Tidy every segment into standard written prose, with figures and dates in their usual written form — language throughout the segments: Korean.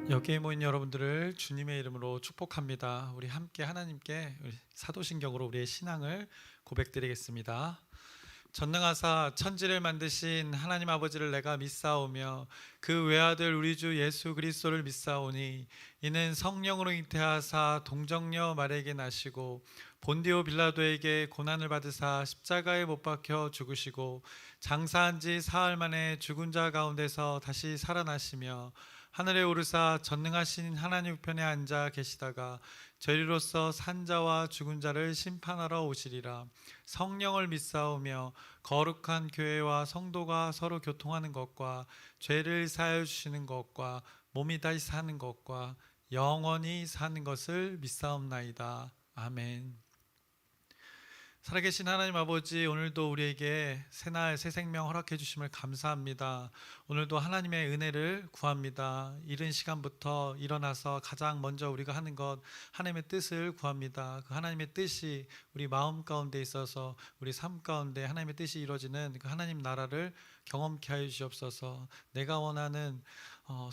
여기에 모인 여러분들을 주님의 이름으로 축복합니다. 우리 함께 하나님께 사도신경으로 우리의 신앙을 고백드리겠습니다. 전능하사 천지를 만드신 하나님 아버지를 내가 믿사오며 그 외아들 우리 주 예수 그리스도를 믿사오니 이는 성령으로 잉태하사 동정녀 마리아에게 나시고 본디오 빌라도에게 고난을 받으사 십자가에 못 박혀 죽으시고 장사한 지 사흘 만에 죽은 자 가운데서 다시 살아나시며 하늘에 오르사 전능하신 하나님 우편에 앉아 계시다가 저희로서 산자와 죽은 자를 심판하러 오시리라. 성령을 믿사오며 거룩한 교회와 성도가 서로 교통하는 것과 죄를 사하여 주시는 것과 몸이 다시 사는 것과 영원히 사는 것을 믿사옵나이다. 아멘. 살아계신 하나님 아버지, 오늘도 우리에게 새날 새 생명 허락해 주심을 감사합니다. 오늘도 하나님의 은혜를 구합니다. 이른 시간부터 일어나서 가장 먼저 우리가 하는 것, 하나님의 뜻을 구합니다. 그 하나님의 뜻이 우리 마음 가운데 있어서 우리 삶 가운데 하나님의 뜻이 이루어지는 그 하나님 나라를 경험케 하여 주시옵소서. 내가 원하는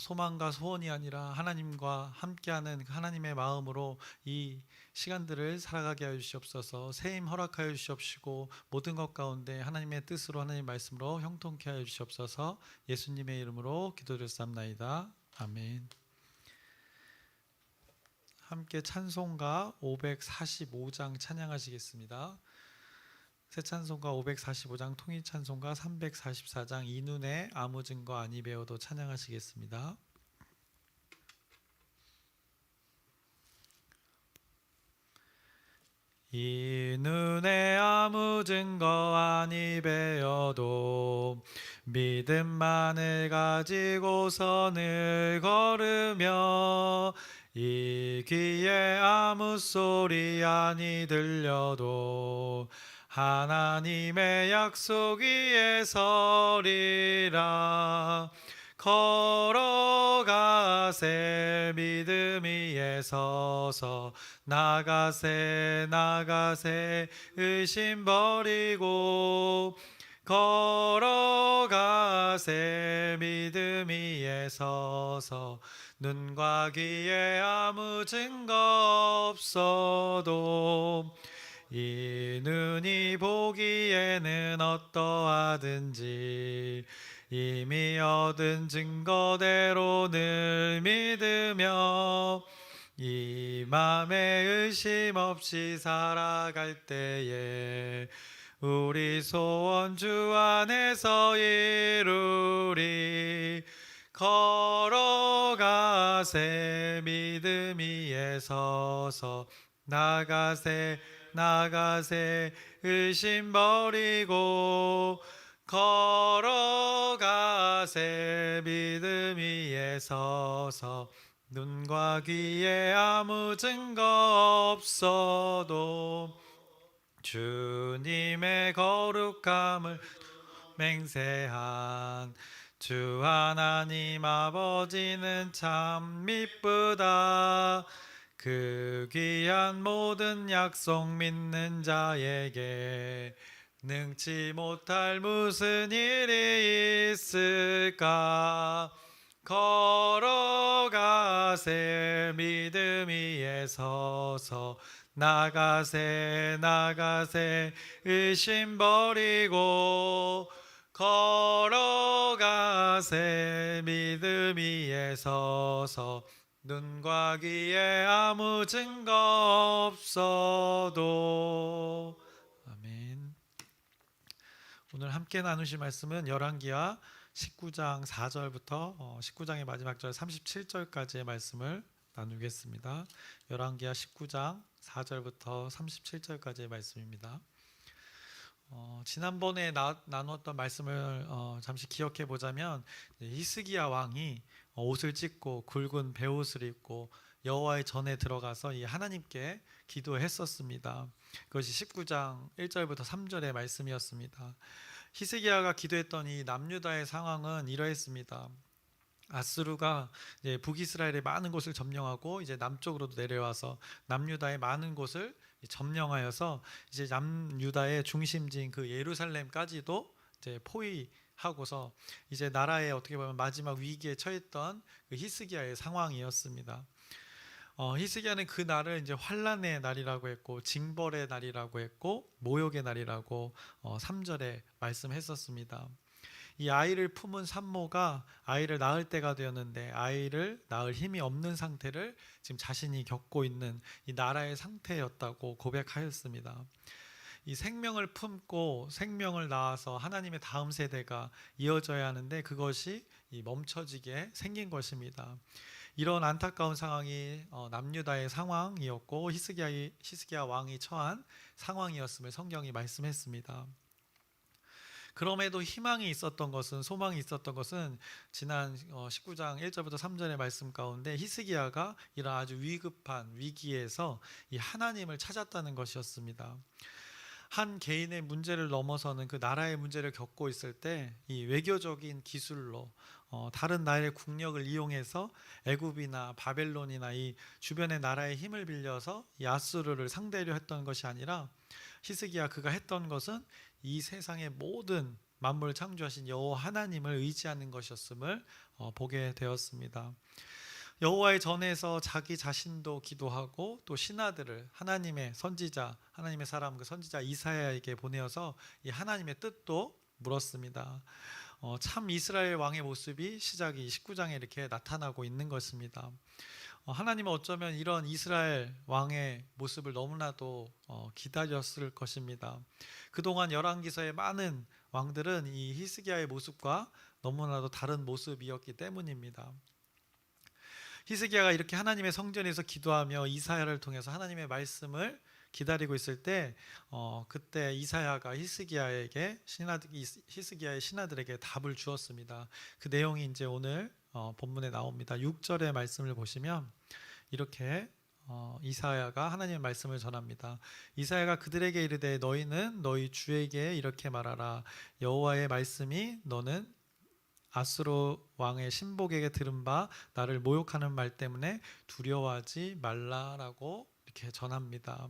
소망과 소원이 아니라 하나님과 함께하는 그 하나님의 마음으로 이 시간들을 살아가게 하여 주시옵소서. 새힘 허락하여 주시옵시고 모든 것 가운데 하나님의 뜻으로 하나님의 말씀으로 형통케 하여 주시옵소서. 예수님의 이름으로 기도드렸사옵나이다. 아멘. 함께 찬송가 545장 찬양하시겠습니다. 새 찬송가 545장, 통일 찬송가 344장, 이 눈에 아무 증거 아니 배워도 찬양하시겠습니다. 이 눈에 아무 증거 아니 배어도 믿음만을 가지고서 늘 걸으며 이 귀에 아무 소리 아니 들려도 하나님의 약속 위에 서리라. 걸어가세 믿음 위에 서서 나가세 나가세 의심 버리고 걸어가세 믿음 위에 서서 눈과 귀에 아무 증거 없어도 이 눈이 보기에는 어떠하든지 이미 얻은 증거대로 늘 믿으며 이 맘에 의심 없이 살아갈 때에 우리 소원 주 안에서 이루리. 걸어가세 믿음 위에 서서 나가세 나가세 의심 버리고 걸어가세 믿음 위에 서서 눈과 귀에 아무 증거 없어도 주님의 거룩함을 맹세한 주 하나님 아버지는 참 미쁘다. 그 귀한 모든 약속 믿는 자에게 능치 못할 무슨 일이 있을까. 걸어가세 믿음 위에 서서 나가세 나가세 의심 버리고 걸어가세 믿음 위에 서서 눈과 귀에 아무 증거 없어도. 아멘. 오늘 함께 나누실 말씀은 열왕기하 19장 4절부터 19장의 마지막 절 37절까지의 말씀을 나누겠습니다. 열왕기하 19장 4절부터 37절까지의 말씀입니다. 지난번에 나눴던 말씀을 잠시 기억해 보자면, 히스기야 왕이 옷을 찢고 굵은 베옷을 입고 여호와의 전에 들어가서 이 하나님께 기도했었습니다. 그것이 19장 1절부터 3절의 말씀이었습니다. 히스기야가 기도했던 이 남유다의 상황은 이러했습니다. 아수르가 이제 북이스라엘의 많은 곳을 점령하고 이제 남쪽으로도 내려와서 남유다의 많은 곳을 점령하여서 이제 남유다의 중심지인 그 예루살렘까지도 이제 포위 하고서 이제 나라의 어떻게 보면 마지막 위기에 처했던 그 히스기야의 상황이었습니다. 히스기야는 그 날을 이제 환란의 날이라고 했고 징벌의 날이라고 했고 모욕의 날이라고 3절에 말씀했었습니다. 이 아이를 품은 산모가 아이를 낳을 때가 되었는데 아이를 낳을 힘이 없는 상태를 지금 자신이 겪고 있는 이 나라의 상태였다고 고백하였습니다. 이 생명을 품고 생명을 낳아서 하나님의 다음 세대가 이어져야 하는데 그것이 이 멈춰지게 생긴 것입니다. 이런 안타까운 상황이 남유다의 상황이었고 히스기야 왕이 처한 상황이었음을 성경이 말씀했습니다. 그럼에도 희망이 있었던 것은 소망이 있었던 것은 지난 19장 1절부터 3절의 말씀 가운데 히스기야가 이런 아주 위급한 위기에서 이 하나님을 찾았다는 것이었습니다. 한 개인의 문제를 넘어서는 그 나라의 문제를 겪고 있을 때 이 외교적인 기술로 다른 나라의 국력을 이용해서 애굽이나 바벨론이나 이 주변의 나라의 힘을 빌려서 이 아수르를 상대하려 했던 것이 아니라 히스기야 그가 했던 것은 이 세상의 모든 만물을 창조하신 여호와 하나님을 의지하는 것이었음을 보게 되었습니다. 여호와의 전에서 자기 자신도 기도하고 또 신하들을 하나님의 선지자, 하나님의 사람 그 선지자 이사야에게 보내어서 이 하나님의 뜻도 물었습니다. 참 이스라엘 왕의 모습이 시작이 19장에 이렇게 나타나고 있는 것입니다. 하나님은 어쩌면 이런 이스라엘 왕의 모습을 너무나도 기다렸을 것입니다. 그동안 열왕기서의 많은 왕들은 이 히스기야의 모습과 너무나도 다른 모습이었기 때문입니다. 히스기야가 이렇게 하나님의 성전에서 기도하며 이사야를 통해서 하나님의 말씀을 기다리고 있을 때 그때 이사야가 히스기야의 신하들에게 답을 주었습니다. 그 내용이 이제 오늘 본문에 나옵니다. 6절의 말씀을 보시면 이렇게 이사야가 하나님의 말씀을 전합니다. 이사야가 그들에게 이르되 너희는 너희 주에게 이렇게 말하라. 여호와의 말씀이 너는 아수르 왕의 신복에게 들은 바 나를 모욕하는 말 때문에 두려워하지 말라라고 이렇게 전합니다.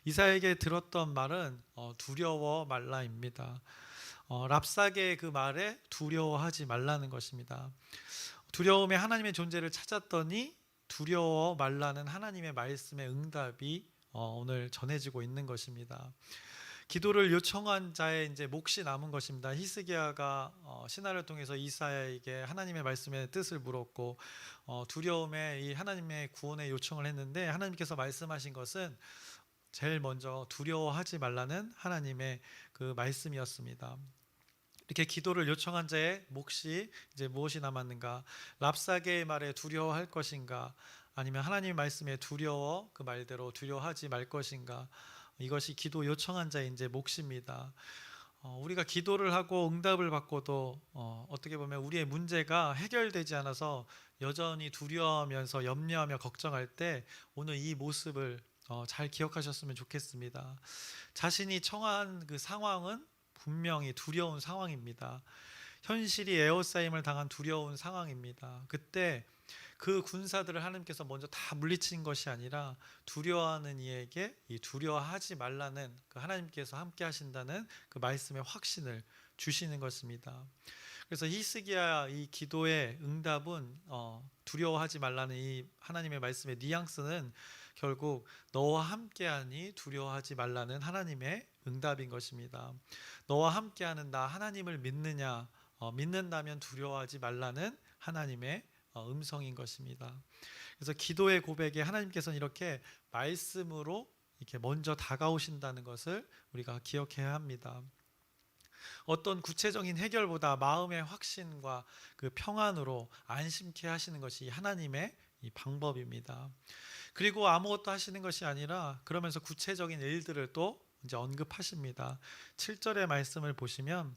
이사야에게 들었던 말은 두려워 말라입니다. 랍사게의 그 말에 두려워하지 말라는 것입니다. 두려움에 하나님의 존재를 찾았더니 두려워 말라는 하나님의 말씀의 응답이 오늘 전해지고 있는 것입니다. 기도를 요청한 자의 이제 몫이 남은 것입니다. 히스기야가 신하를 통해서 이사야에게 하나님의 말씀의 뜻을 물었고 두려움에 이 하나님의 구원의 요청을 했는데 하나님께서 말씀하신 것은 제일 먼저 두려워하지 말라는 하나님의 그 말씀이었습니다. 이렇게 기도를 요청한 자의 몫이 이제 무엇이 남았는가? 랍사게의 말에 두려워할 것인가? 아니면 하나님의 말씀에 그 말대로 두려워하지 말 것인가? 이것이 기도 요청한 자의 이제 몫입니다. 우리가 기도를 하고 응답을 받고도 어떻게 보면 우리의 문제가 해결되지 않아서 여전히 두려워하면서 염려하며 걱정할 때 오늘 이 모습을 잘 기억하셨으면 좋겠습니다. 자신이 처한 그 상황은 분명히 두려운 상황입니다. 현실이 에워싸임을 당한 두려운 상황입니다. 그때 그 군사들을 하나님께서 먼저 다 물리친 것이 아니라 두려워하는 이에게 이 두려워하지 말라는 그 하나님께서 함께 하신다는 그 말씀의 확신을 주시는 것입니다. 그래서 히스기야 이 기도의 응답은 두려워하지 말라는 이 하나님의 말씀의 뉘앙스는 결국 너와 함께하니 두려워하지 말라는 하나님의 응답인 것입니다. 너와 함께하는 나 하나님을 믿느냐? 믿는다면 두려워하지 말라는 하나님의 음성인 것입니다. 그래서 기도의 고백에 하나님께서는 이렇게 말씀으로 이렇게 먼저 다가오신다는 것을 우리가 기억해야 합니다. 어떤 구체적인 해결보다 마음의 확신과 그 평안으로 안심케 하시는 것이 하나님의 이 방법입니다. 그리고 아무것도 하시는 것이 아니라 그러면서 구체적인 일들을 또 이제 언급하십니다. 7절의 말씀을 보시면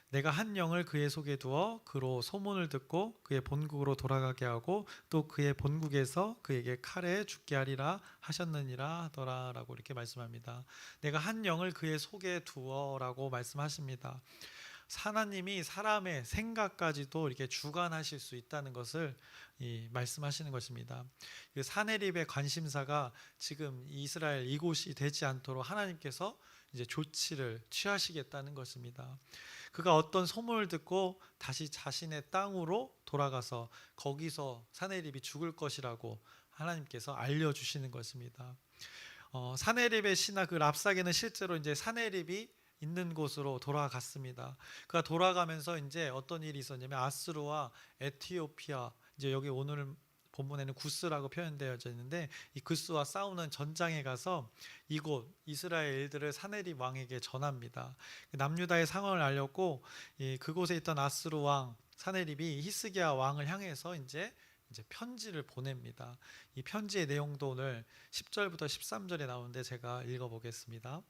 내가 한 영을 그의 속에 두어 그로 소문을 듣고 그의 본국으로 돌아가게 하고 또 그의 본국에서 그에게 칼에 죽게 하리라 하셨느니라 하더라라고 이렇게 말씀합니다. 내가 한 영을 그의 속에 두어라고 말씀하십니다. 하나님이 사람의 생각까지도 이렇게 주관하실 수 있다는 것을 말씀하시는 것입니다. 그 사내립의 관심사가 지금 이스라엘 이곳이 되지 않도록 하나님께서 이제 조치를 취하시겠다는 것입니다. 그가 어떤 소문을 듣고 다시 자신의 땅으로 돌아가서 거기서 사내립이 죽을 것이라고 하나님께서 알려주시는 것입니다. 사내립의 신하 그 랍사게는 실제로 이제 사내립이 있는 곳으로 돌아갔습니다. 그가 돌아가면서 이제 어떤 일이 있었냐면 아수르와 에티오피아, 이제 여기 오늘 본문에는 구스라고 표현되어져 있는데 이 구스와 싸우는 전장에 가서 이곳 이스라엘 일들을 사내립 왕에게 전합니다. 남유다의 상황을 알렸고 그곳에 있던 아수르 왕 사내립이 히스기야 왕을 향해서 이제 편지를 보냅니다. 이 편지의 내용도 오늘 10절부터 13절에 나오는데 제가 읽어보겠습니다.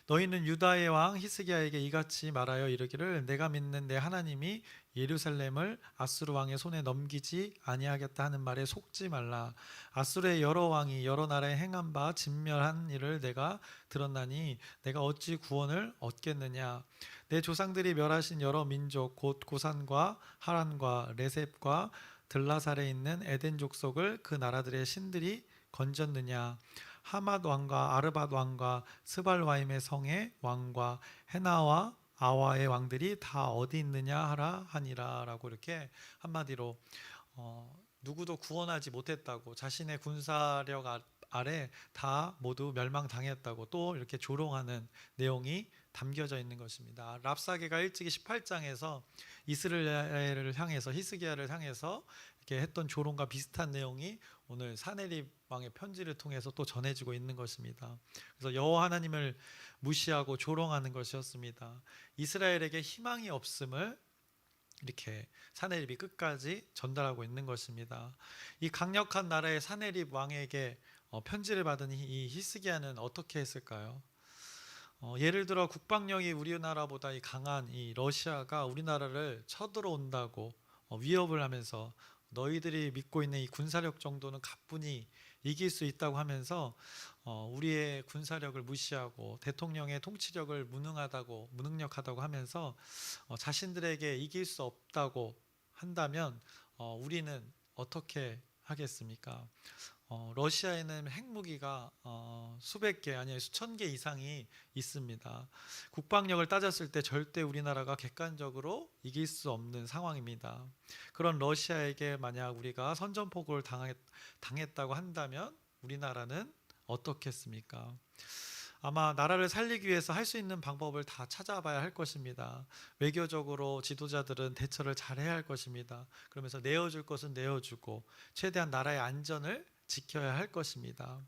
너희는 유다의 왕 히스기야에게 이같이 말하여 이르기를 내가 믿는 내 하나님이 예루살렘을 아수르 왕의 손에 넘기지 아니하겠다 하는 말에 속지 말라. 아수르의 여러 왕이 여러 나라에 행한 바 진멸한 일을 내가 들었나니 내가 어찌 구원을 얻겠느냐. 내 조상들이 멸하신 여러 민족 곧 고산과 하란과 레셉과 들라살에 있는 에덴 족속을 그 나라들의 신들이 건졌느냐. 하맛 왕과 아르밧 왕과 스발와임의 성의 왕과 헤나와 아와의 왕들이 다 어디 있느냐 하라 하니라라고 이렇게 한마디로 누구도 구원하지 못했다고, 자신의 군사력 아래 다 모두 멸망당했다고 또 이렇게 조롱하는 내용이 담겨져 있는 것입니다. 랍사게가 일찍이 18장에서 이스라엘을 향해서 히스기야를 향해서 이렇게 했던 조롱과 비슷한 내용이 오늘 사내립 왕의 편지를 통해서 또 전해지고 있는 것입니다. 그래서 여호와 하나님을 무시하고 조롱하는 것이었습니다. 이스라엘에게 희망이 없음을 이렇게 사내립이 끝까지 전달하고 있는 것입니다. 이 강력한 나라의 사내립 왕에게 편지를 받은 이 히스기야는 어떻게 했을까요? 예를 들어 국방력이 우리나라보다 강한 이 러시아가 우리나라를 쳐들어온다고 위협을 하면서 너희들이 믿고 있는 이 군사력 정도는 가뿐히 이길 수 있다고 하면서 우리의 군사력을 무시하고 대통령의 통치력을 무능력하다고 하면서 자신들에게 이길 수 없다고 한다면 우리는 어떻게 하겠습니까? 러시아에는 핵무기가 수백 개 아니 수천 개 이상이 있습니다. 국방력을 따졌을 때 절대 우리나라가 객관적으로 이길 수 없는 상황입니다. 그런 러시아에게 만약 우리가 선전포고를 당했다고 한다면 우리나라는 어떻겠습니까? 아마 나라를 살리기 위해서 할 수 있는 방법을 다 찾아봐야 할 것입니다. 외교적으로 지도자들은 대처를 잘해야 할 것입니다. 그러면서 내어줄 것은 내어주고 최대한 나라의 안전을 지켜야 할 것입니다.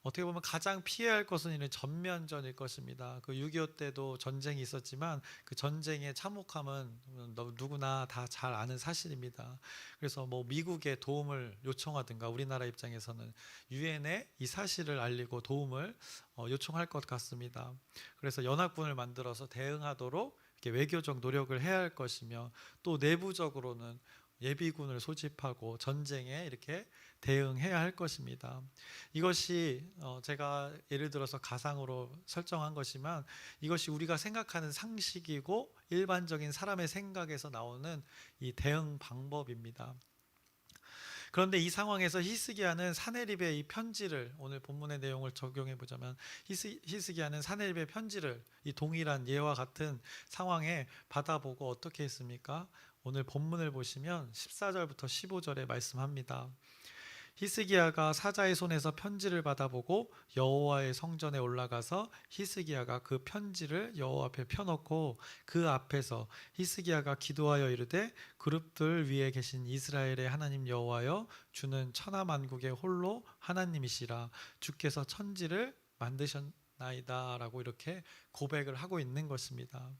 어떻게 보면 가장 피해야 할 것은 이런 전면전일 것입니다. 그 6.25 때도 전쟁이 있었지만 그 전쟁의 참혹함은 누구나 다 잘 아는 사실입니다. 그래서 뭐 미국의 도움을 요청하든가 우리나라 입장에서는 유엔에 이 사실을 알리고 도움을 요청할 것 같습니다. 그래서 연합군을 만들어서 대응하도록 이렇게 외교적 노력을 해야 할 것이며 또 내부적으로는 예비군을 소집하고 전쟁에 이렇게 대응해야 할 것입니다. 이것이 제가 예를 들어서 가상으로 설정한 것이지만 이것이 우리가 생각하는 상식이고 일반적인 사람의 생각에서 나오는 이 대응 방법입니다. 그런데 이 상황에서 히스기야는 사내립의 이 편지를, 오늘 본문의 내용을 적용해 보자면 히스기야는 사내립의 편지를 이 동일한 예와 같은 상황에 받아보고 어떻게 했습니까? 오늘 본문을 보시면 14절부터 15절에 말씀합니다. 히스기야가 사자의 손에서 편지를 받아보고 여호와의 성전에 올라가서 히스기야가 그 편지를 여호와 앞에 펴놓고 그 앞에서 히스기야가 기도하여 이르되 그룹들 위에 계신 이스라엘의 하나님 여호와여 주는 천하만국의 홀로 하나님이시라 주께서 천지를 만드셨나이다 라고 이렇게 고백을 하고 있는 것입니다.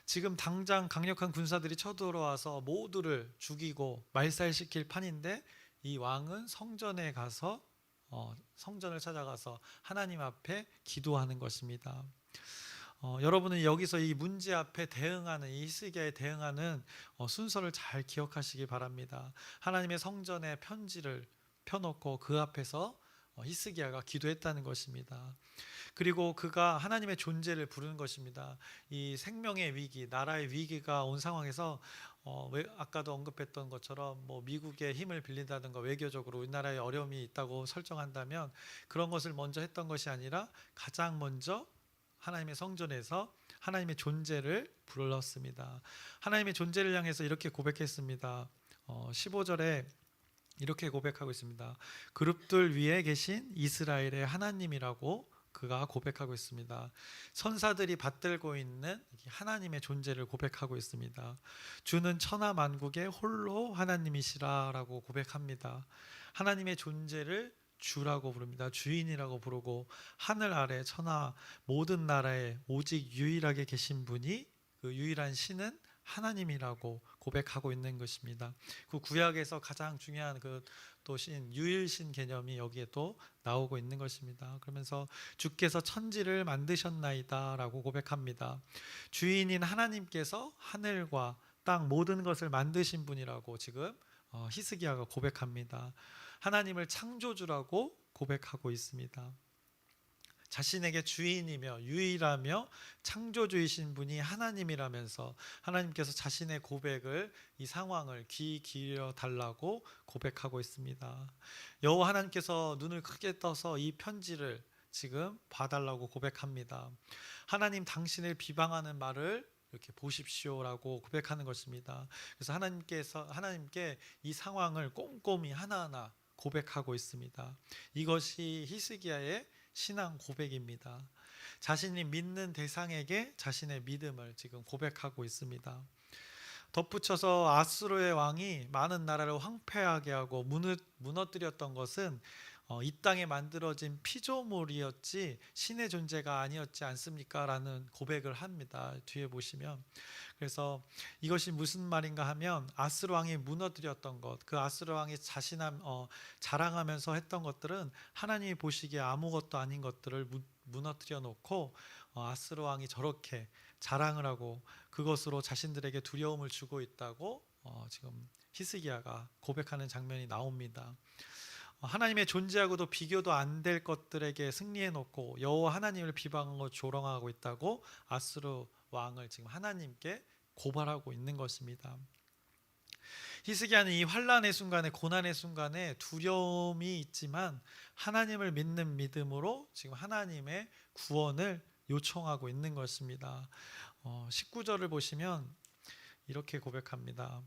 지금 당장 강력한 군사들이 쳐들어와서 모두를 죽이고 말살시킬 판인데 이 왕은 성전에 가서 성전을 찾아가서 하나님 앞에 기도하는 것입니다. 여러분은 여기서 이 문제 앞에 대응하는 이 히스기야에 대응하는 순서를 잘 기억하시기 바랍니다. 하나님의 성전에 편지를 펴놓고 그 앞에서 히스기야가 기도했다는 것입니다. 그리고 그가 하나님의 존재를 부르는 것입니다. 이 생명의 위기, 나라의 위기가 온 상황에서 아까도 언급했던 것처럼 뭐 미국의 힘을 빌린다든가 외교적으로 우리나라에 어려움이 있다고 설정한다면 그런 것을 먼저 했던 것이 아니라 가장 먼저 하나님의 성전에서 하나님의 존재를 불렀습니다. 하나님의 존재를 향해서 이렇게 고백했습니다. 15절에 이렇게 고백하고 있습니다. 그룹들 위에 계신 이스라엘의 하나님이라고 그가 고백하고 있습니다. 선사들이 받들고 있는 하나님의 존재를 고백하고 있습니다. 주는 천하 만국의 홀로 하나님이시라라고 고백합니다. 하나님의 존재를 주라고 부릅니다. 주인이라고 부르고 하늘 아래 천하 모든 나라에 오직 유일하게 계신 분이 그 유일한 신은 하나님이라고 고백하고 있는 것입니다. 그 구약에서 가장 중요한 그 또 신 유일신 개념이 여기에 또 나오고 있는 것입니다. 그러면서 주께서 천지를 만드셨나이다라고 고백합니다. 주인인 하나님께서 하늘과 땅 모든 것을 만드신 분이라고 지금 히스기야가 고백합니다. 하나님을 창조주라고 고백하고 있습니다. 자신에게 주인이며 유일하며 창조주이신 분이 하나님이라면서 하나님께서 자신의 고백을 이 상황을 귀 기울여 달라고 고백하고 있습니다. 여호와 하나님께서 눈을 크게 떠서 이 편지를 지금 봐달라고 고백합니다. 하나님 당신을 비방하는 말을 이렇게 보십시오라고 고백하는 것입니다. 그래서 하나님께 이 상황을 꼼꼼히 하나하나 고백하고 있습니다. 이것이 히스기야의 신앙 고백입니다. 자신이 믿는 대상에게 자신의 믿음을 지금 고백하고 있습니다. 덧붙여서 아수르의 왕이 많은 나라를 황폐하게 하고 무너뜨렸던 것은 이 땅에 만들어진 피조물이었지 신의 존재가 아니었지 않습니까? 라는 고백을 합니다. 뒤에 보시면. 그래서 이것이 무슨 말인가 하면 아수르 왕이 무너뜨렸던 것, 그 아수르 왕이 자랑하면서 했던 것들은 하나님이 보시기에 아무것도 아닌 것들을 무너뜨려 놓고 아수르 왕이 저렇게 자랑을 하고 그것으로 자신들에게 두려움을 주고 있다고 지금 히스기야가 고백하는 장면이 나옵니다. 하나님의 존재하고도 비교도 안 될 것들에게 승리해 놓고 여호와 하나님을 비방하고 조롱하고 있다고 아수르 왕을 지금 하나님께 고발하고 있는 것입니다. 히스기야는 이 환난의 순간에 고난의 순간에 두려움이 있지만 하나님을 믿는 믿음으로 지금 하나님의 구원을 요청하고 있는 것입니다. 19절을 보시면 이렇게 고백합니다.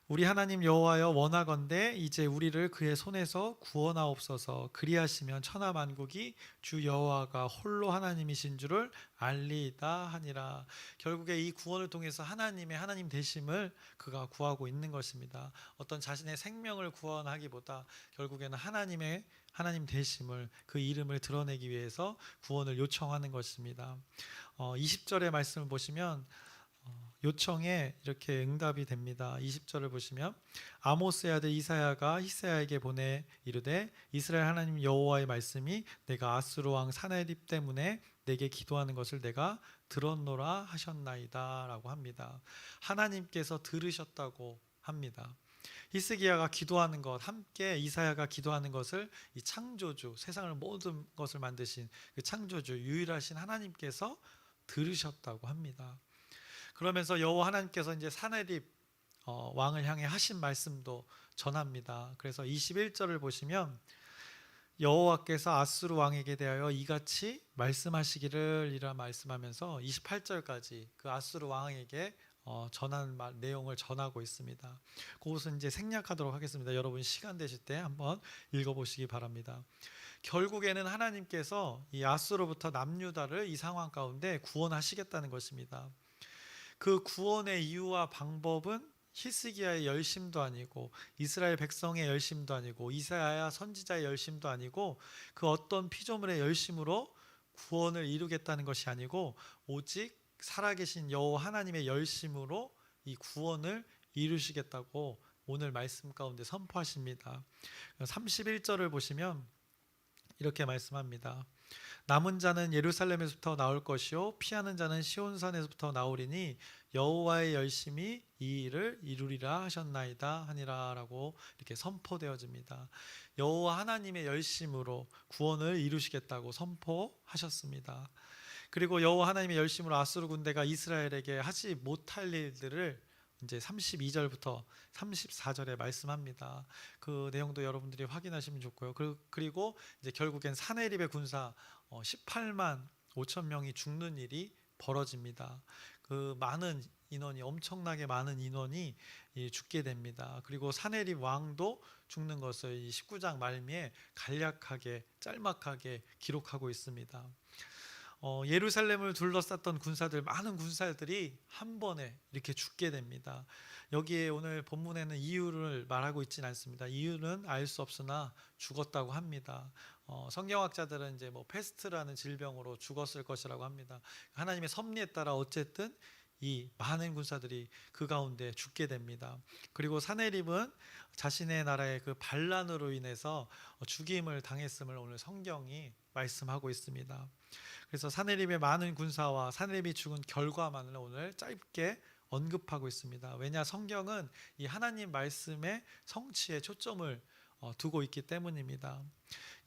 우리 하나님 여호와여 원하건대 이제 우리를 그의 손에서 구원하옵소서. 그리하시면 천하 만국이 주 여호와가 홀로 하나님이신 줄을 알리이다 하니라. 결국에 이 구원을 통해서 하나님 되심을 그가 구하고 있는 것입니다. 어떤 자신의 생명을 구원하기보다 결국에는 하나님 되심을, 그 이름을 드러내기 위해서 구원을 요청하는 것입니다. 20절의 말씀을 보시면 요청에 이렇게 응답이 됩니다. 20절을 보시면 아모스의 아들 이사야가 히스야에게 보내 이르되 이스라엘 하나님 여호와의 말씀이 내가 아수르 왕 사나립 때문에 내게 기도하는 것을 내가 들었노라 하셨나이다 라고 합니다. 하나님께서 들으셨다고 합니다. 히스기야가 기도하는 것, 함께 이사야가 기도하는 것을 이 창조주, 세상을 모든 것을 만드신 그 창조주 유일하신 하나님께서 들으셨다고 합니다. 그러면서 여호와 하나님께서 이제 사내립 왕을 향해 하신 말씀도 전합니다. 그래서 21절을 보시면 여호와께서 아수르 왕에게 대하여 이같이 말씀하시기를 이라 말씀하면서 28절까지 그 아수르 왕에게 전한 내용을 전하고 있습니다. 그것은 이제 생략하도록 하겠습니다. 여러분 시간 되실 때 한번 읽어보시기 바랍니다. 결국에는 하나님께서 이 아수르로부터 남유다를 이 상황 가운데 구원하시겠다는 것입니다. 그 구원의 이유와 방법은 히스기야의 열심도 아니고 이스라엘 백성의 열심도 아니고 이사야 선지자의 열심도 아니고 그 어떤 피조물의 열심으로 구원을 이루겠다는 것이 아니고 오직 살아계신 여호와 하나님의 열심으로 이 구원을 이루시겠다고 오늘 말씀 가운데 선포하십니다. 31절을 보시면 이렇게 말씀합니다. 남은 자는 예루살렘에서부터 나올 것이요 피하는 자는 시온산에서부터 나오리니 여호와의 열심이 이 일을 이루리라 하셨나이다 하니라라고 이렇게 선포되어집니다. 여호와 하나님의 열심으로 구원을 이루시겠다고 선포하셨습니다. 그리고 여호와 하나님의 열심으로 아수르 군대가 이스라엘에게 하지 못할 일들을 이제 32절부터 34절에 말씀합니다. 그 내용도 여러분들이 확인하시면 좋고요. 그리고 이제 결국엔 사내립의 군사 18만 5천 명이 죽는 일이 벌어집니다. 그 많은 인원이 엄청나게 많은 인원이 죽게 됩니다. 그리고 사내립 왕도 죽는 것을 이 19장 말미에 간략하게 짤막하게 기록하고 있습니다. 예루살렘을 둘러쌌던 군사들, 많은 군사들이 한 번에 이렇게 죽게 됩니다. 여기에 오늘 본문에는 이유를 말하고 있지는 않습니다. 이유는 알 수 없으나 죽었다고 합니다. 성경학자들은 이제 뭐 페스트라는 질병으로 죽었을 것이라고 합니다. 하나님의 섭리에 따라 어쨌든 이 많은 군사들이 그 가운데 죽게 됩니다. 그리고 사내립은 자신의 나라의 그 반란으로 인해서 죽임을 당했음을 오늘 성경이 말씀하고 있습니다. 그래서 사내립의 많은 군사와 사내립이 죽은 결과만을 오늘 짧게 언급하고 있습니다. 왜냐, 성경은 이 하나님 말씀의 성취에 초점을 두고 있기 때문입니다.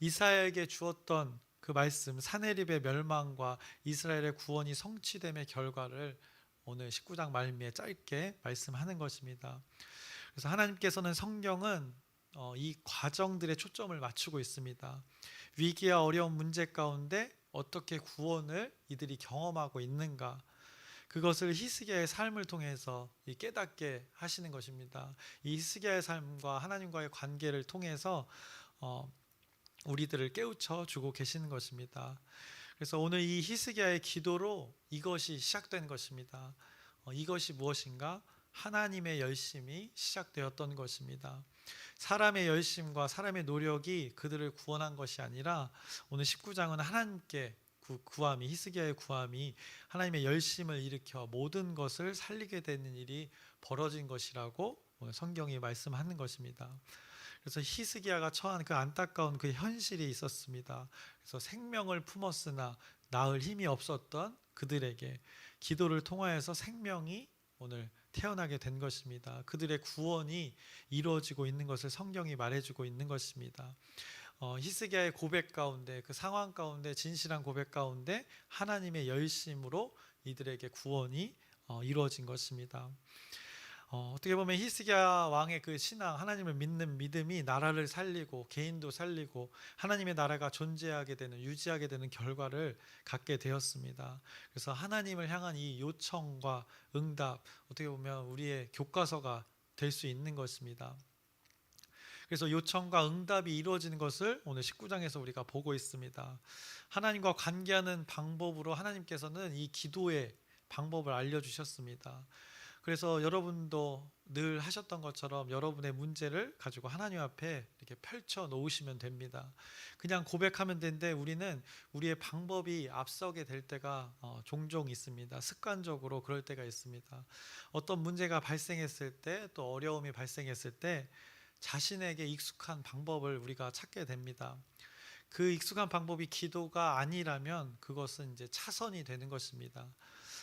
이사야에게 주었던 그 말씀, 사내립의 멸망과 이스라엘의 구원이 성취됨의 결과를 오늘 19장 말미에 짧게 말씀하는 것입니다. 그래서 하나님께서는 성경은 이 과정들의 초점을 맞추고 있습니다. 위기와 어려운 문제 가운데 어떻게 구원을 이들이 경험하고 있는가, 그것을 히스기야의 삶을 통해서 깨닫게 하시는 것입니다. 이 히스기야의 삶과 하나님과의 관계를 통해서 우리들을 깨우쳐 주고 계시는 것입니다. 그래서 오늘 이 히스기야의 기도로 이것이 시작된 것입니다. 이것이 무엇인가? 하나님의 열심이 시작되었던 것입니다. 사람의 열심과 사람의 노력이 그들을 구원한 것이 아니라 오늘 19장은 하나님께 구함이, 히스기야의 구함이 하나님의 열심을 일으켜 모든 것을 살리게 되는 일이 벌어진 것이라고 오늘 성경이 말씀하는 것입니다. 그래서 히스기야가 처한 그 안타까운 그 현실이 있었습니다. 그래서 생명을 품었으나 낳을 힘이 없었던 그들에게 기도를 통하여서 생명이 오늘 태어나게 된 것입니다. 그들의 구원이 이루어지고 있는 것을 성경이 말해주고 있는 것입니다. 히스기야의 고백 가운데, 그 상황 가운데, 진실한 고백 가운데 하나님의 열심으로 이들에게 구원이 이루어진 것입니다. 어떻게 보면 히스기야 왕의 그 신앙, 하나님을 믿는 믿음이 나라를 살리고 개인도 살리고 하나님의 나라가 존재하게 되는, 유지하게 되는 결과를 갖게 되었습니다. 그래서 하나님을 향한 이 요청과 응답, 어떻게 보면 우리의 교과서가 될 수 있는 것입니다. 그래서 요청과 응답이 이루어지는 것을 오늘 19장에서 우리가 보고 있습니다. 하나님과 관계하는 방법으로 하나님께서는 이 기도의 방법을 알려주셨습니다. 그래서 여러분도 늘 하셨던 것처럼 여러분의 문제를 가지고 하나님 앞에 이렇게 펼쳐 놓으시면 됩니다. 그냥 고백하면 되는데 우리는 우리의 방법이 앞서게 될 때가 종종 있습니다. 습관적으로 그럴 때가 있습니다. 어떤 문제가 발생했을 때, 또 어려움이 발생했을 때 자신에게 익숙한 방법을 우리가 찾게 됩니다. 그 익숙한 방법이 기도가 아니라면 그것은 이제 차선이 되는 것입니다.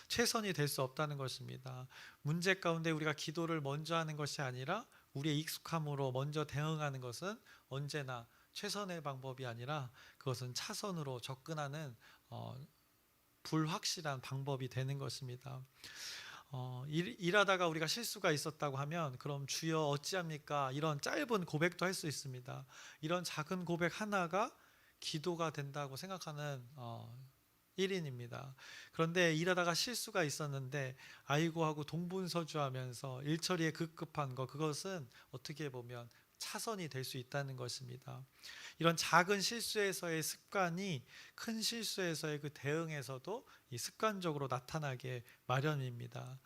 최선이 될 수 없다는 것입니다. 문제 가운데 우리가 기도를 먼저 하는 것이 아니라 우리의 익숙함으로 먼저 대응하는 것은 언제나 최선의 방법이 아니라 그것은 차선으로 접근하는 불확실한 방법이 되는 것입니다. 일하다가 우리가 실수가 있었다고 하면 그럼 주여 어찌합니까? 이런 짧은 고백도 할 수 있습니다. 이런 작은 고백 하나가 기도가 된다고 생각하는 1인입니다. 그런데 일하다가 실수가 있었는데 아이고 하고 동분서주하면서 일처리에 급급한 것, 그것은 어떻게 보면 차선이 될 수 있다는 것입니다. 이런 작은 실수에서의 습관이 큰 실수에서의 그 대응에서도 이 습관적으로 나타나게 마련입니다.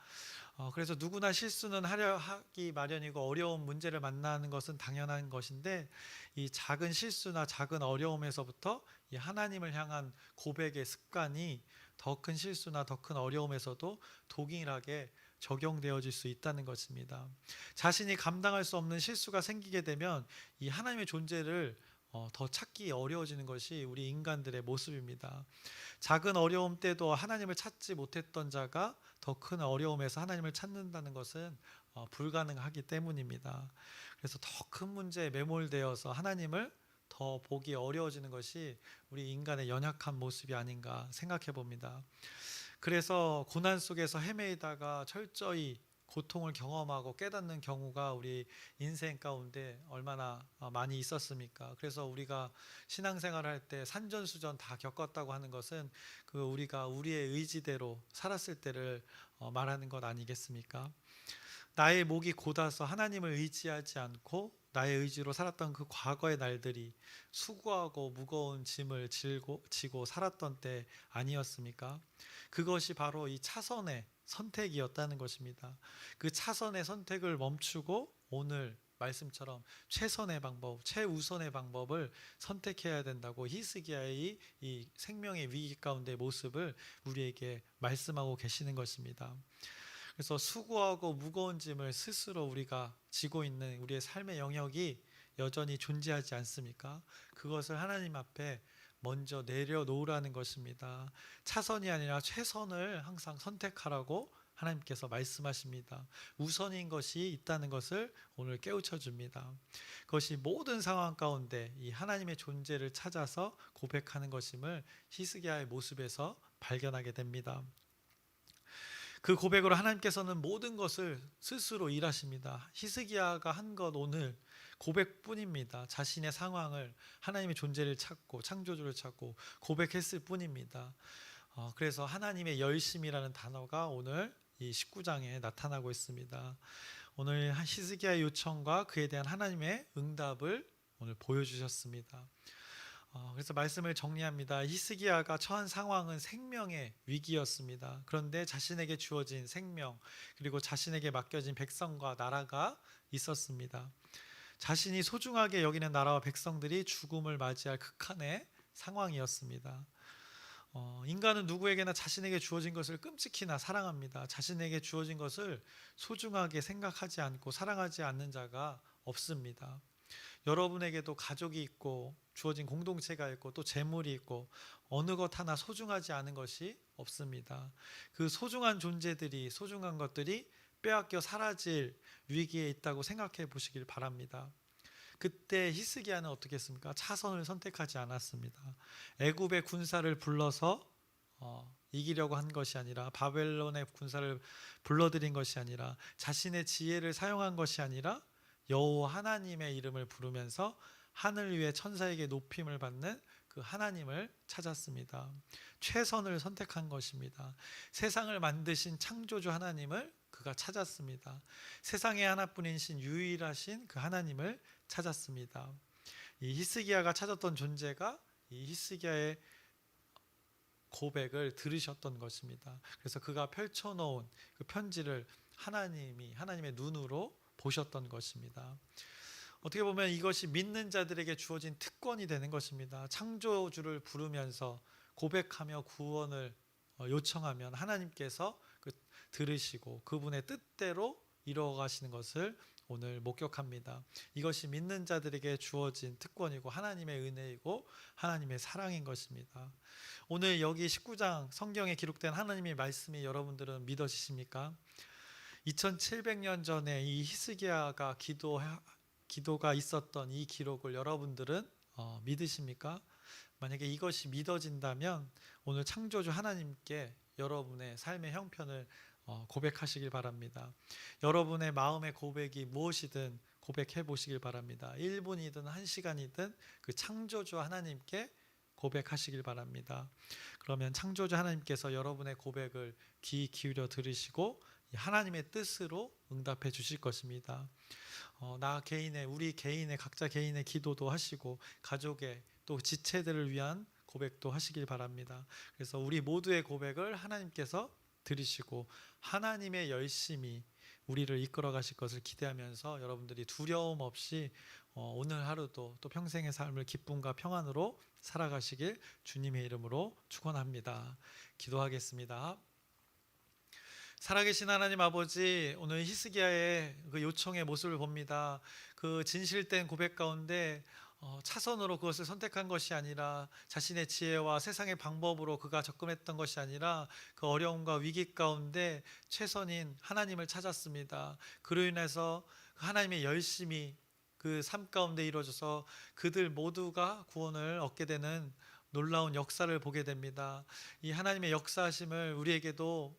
그래서 누구나 실수는 하기 마련이고 어려운 문제를 만나는 것은 당연한 것인데 이 작은 실수나 작은 어려움에서부터 이 하나님을 향한 고백의 습관이 더 큰 실수나 더 큰 어려움에서도 동일하게 적용되어질 수 있다는 것입니다. 자신이 감당할 수 없는 실수가 생기게 되면 이 하나님의 존재를 더 찾기 어려워지는 것이 우리 인간들의 모습입니다. 작은 어려움 때도 하나님을 찾지 못했던 자가 더 큰 어려움에서 하나님을 찾는다는 것은 불가능하기 때문입니다. 그래서 더 큰 문제에 매몰되어서 하나님을 더 보기 어려워지는 것이 우리 인간의 연약한 모습이 아닌가 생각해 봅니다. 그래서 고난 속에서 헤매이다가 철저히 고통을 경험하고 깨닫는 경우가 우리 인생 가운데 얼마나 많이 있었습니까? 그래서 우리가 신앙생활을 할 때 산전수전 다 겪었다고 하는 것은 그 우리가 우리의 의지대로 살았을 때를 말하는 것 아니겠습니까? 나의 목이 곧아서 하나님을 의지하지 않고 나의 의지로 살았던 그 과거의 날들이 수고하고 무거운 짐을 지고 살았던 때 아니었습니까? 그것이 바로 이 차선의 선택이었다는 것입니다. 그 차선의 선택을 멈추고 오늘 말씀처럼 최선의 방법, 최우선의 방법을 선택해야 된다고 히스기야의 이 생명의 위기 가운데 모습을 우리에게 말씀하고 계시는 것입니다. 그래서 수고하고 무거운 짐을 스스로 우리가 지고 있는 우리의 삶의 영역이 여전히 존재하지 않습니까? 그것을 하나님 앞에 먼저 내려놓으라는 것입니다. 차선이 아니라 최선을 항상 선택하라고 하나님께서 말씀하십니다. 우선인 것이 있다는 것을 오늘 깨우쳐 줍니다. 그것이 모든 상황 가운데 이 하나님의 존재를 찾아서 고백하는 것임을 히스기야의 모습에서 발견하게 됩니다. 그 고백으로 하나님께서는 모든 것을 스스로 일하십니다. 히스기야가 한 것 오늘 고백뿐입니다. 자신의 상황을 하나님의 존재를 찾고 창조주를 찾고 고백했을 뿐입니다. 그래서 하나님의 열심이라는 단어가 오늘 이 19장에 나타나고 있습니다. 오늘 히스기야의 요청과 그에 대한 하나님의 응답을 오늘 보여주셨습니다. 그래서 말씀을 정리합니다. 히스기야가 처한 상황은 생명의 위기였습니다. 그런데 자신에게 주어진 생명 그리고 자신에게 맡겨진 백성과 나라가 있었습니다. 자신이 소중하게 여기는 나라와 백성들이 죽음을 맞이할 극한의 상황이었습니다. 인간은 누구에게나 자신에게 주어진 것을 끔찍히나 사랑합니다. 자신에게 주어진 것을 소중하게 생각하지 않고 사랑하지 않는 자가 없습니다. 여러분에게도 가족이 있고 주어진 공동체가 있고 또 재물이 있고 어느 것 하나 소중하지 않은 것이 없습니다. 그 소중한 존재들이 소중한 것들이 빼앗겨 사라질 위기에 있다고 생각해 보시길 바랍니다. 그때 히스기야는 어떻게 했습니까? 차선을 선택하지 않았습니다. 애굽의 군사를 불러서 이기려고 한 것이 아니라 바벨론의 군사를 불러들인 것이 아니라 자신의 지혜를 사용한 것이 아니라 여호와 하나님의 이름을 부르면서 하늘 위에 천사에게 높임을 받는 그 하나님을 찾았습니다. 최선을 선택한 것입니다. 세상을 만드신 창조주 하나님을 그가 찾았습니다. 세상에 하나뿐이신 유일하신 그 하나님을 찾았습니다. 이 히스기야가 찾았던 존재가 이 히스기야의 고백을 들으셨던 것입니다. 그래서 그가 펼쳐놓은 그 편지를 하나님의 눈으로 보셨던 것입니다. 어떻게 보면 이것이 믿는 자들에게 주어진 특권이 되는 것입니다. 창조주를 부르면서 고백하며 구원을 요청하면 하나님께서 들으시고 그분의 뜻대로 이루어가시는 것을 오늘 목격합니다. 이것이 믿는 자들에게 주어진 특권이고 하나님의 은혜이고 하나님의 사랑인 것입니다. 오늘 여기 19장 성경에 기록된 하나님의 말씀이 여러분들은 믿어지십니까? 2700년 전에 이 히스기야가 기도가 있었던 이 기록을 여러분들은 믿으십니까? 만약에 이것이 믿어진다면 오늘 창조주 하나님께 여러분의 삶의 형편을 고백하시길 바랍니다. 여러분의 마음의 고백이 무엇이든 고백해 보시길 바랍니다. 1분이든 1시간이든 그 창조주 하나님께 고백하시길 바랍니다. 그러면 창조주 하나님께서 여러분의 고백을 귀 기울여 들으시고 하나님의 뜻으로 응답해 주실 것입니다. 우리 개인의 각자 개인의 기도도 하시고 가족의 또 지체들을 위한 고백도 하시길 바랍니다. 그래서 우리 모두의 고백을 하나님께서 들으시고 하나님의 열심히 우리를 이끌어 가실 것을 기대하면서 여러분들이 두려움 없이 오늘 하루도 또 평생의 삶을 기쁨과 평안으로 살아가시길 주님의 이름으로 축원합니다. 기도하겠습니다. 살아계신 하나님 아버지, 오늘 히스기야의 그 요청의 모습을 봅니다. 그 진실된 고백 가운데 차선으로 그것을 선택한 것이 아니라 자신의 지혜와 세상의 방법으로 그가 접근했던 것이 아니라 그 어려움과 위기 가운데 최선인 하나님을 찾았습니다. 그로 인해서 하나님의 열심히 그 삶 가운데 이루어져서 그들 모두가 구원을 얻게 되는 놀라운 역사를 보게 됩니다. 이 하나님의 역사하심을 우리에게도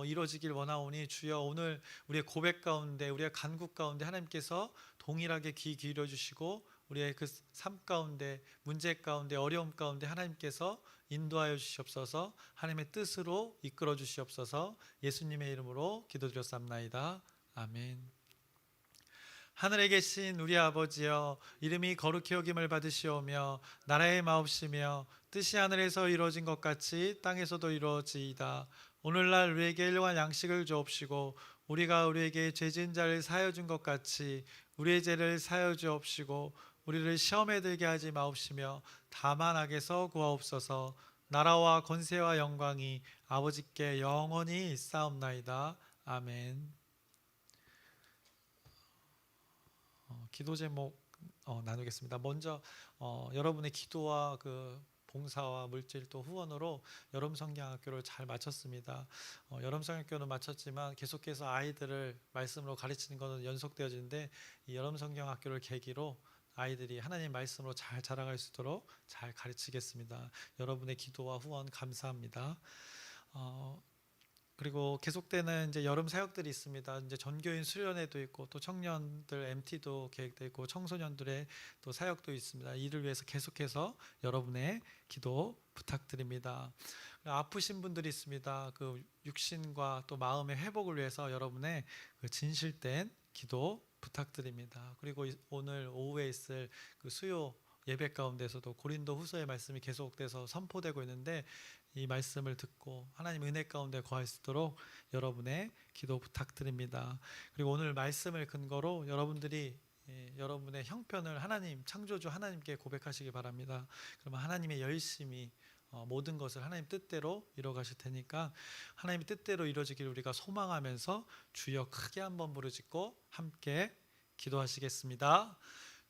이루어지길 원하오니 주여 오늘 우리의 고백 가운데 우리의 간구 가운데 하나님께서 동일하게 귀 기울여 주시고 우리의 그 삶 가운데 문제 가운데 어려움 가운데 하나님께서 인도하여 주시옵소서. 하나님의 뜻으로 이끌어 주시옵소서. 예수님의 이름으로 기도드렸사옵나이다. 아멘. 하늘에 계신 우리 아버지여, 이름이 거룩히 여김을 받으시오며 나라의 마옵시며 뜻이 하늘에서 이루어진 것 같이 땅에서도 이루어지이다. 오늘날 우리에게 일용할 양식을 주옵시고 우리가 우리에게 죄 지은 자를 사하여 준 것 같이 우리의 죄를 사하여 주옵시고 우리를 시험에 들게 하지 마옵시며 다만 악에서 구하옵소서. 나라와 권세와 영광이 아버지께 영원히 있사옵나이다. 아멘. 기도 제목 나누겠습니다. 먼저 여러분의 기도와 그 봉사와 물질 또 후원으로 여름 성경학교를 잘 마쳤습니다. 여름 성경학교는 마쳤지만 계속해서 아이들을 말씀으로 가르치는 것은 연속되어지는데 이 여름 성경학교를 계기로 아이들이 하나님 말씀으로 잘 자라갈 수 있도록 잘 가르치겠습니다. 여러분의 기도와 후원 감사합니다. 그리고 계속되는 이제 여름 사역들이 있습니다. 이제 전교인 수련회도 있고 또 청년들 MT도 계획되어 있고 청소년들의 또 사역도 있습니다. 이를 위해서 계속해서 여러분의 기도 부탁드립니다. 아프신 분들이 있습니다. 그 육신과 또 마음의 회복을 위해서 여러분의 그 진실된 기도 부탁드립니다. 그리고 오늘 오후에 있을 그 수요 예배 가운데서도 고린도 후서의 말씀이 계속돼서 선포되고 있는데 이 말씀을 듣고 하나님 은혜 가운데 거할 수 있도록 여러분의 기도 부탁드립니다. 그리고 오늘 말씀을 근거로 여러분들이 여러분의 형편을 하나님 창조주 하나님께 고백하시기 바랍니다. 그러면 하나님의 열심히 모든 것을 하나님 뜻대로 이뤄가실 테니까 하나님의 뜻대로 이루어지기를 우리가 소망하면서 주여 크게 한번 부르짖고 함께 기도하시겠습니다.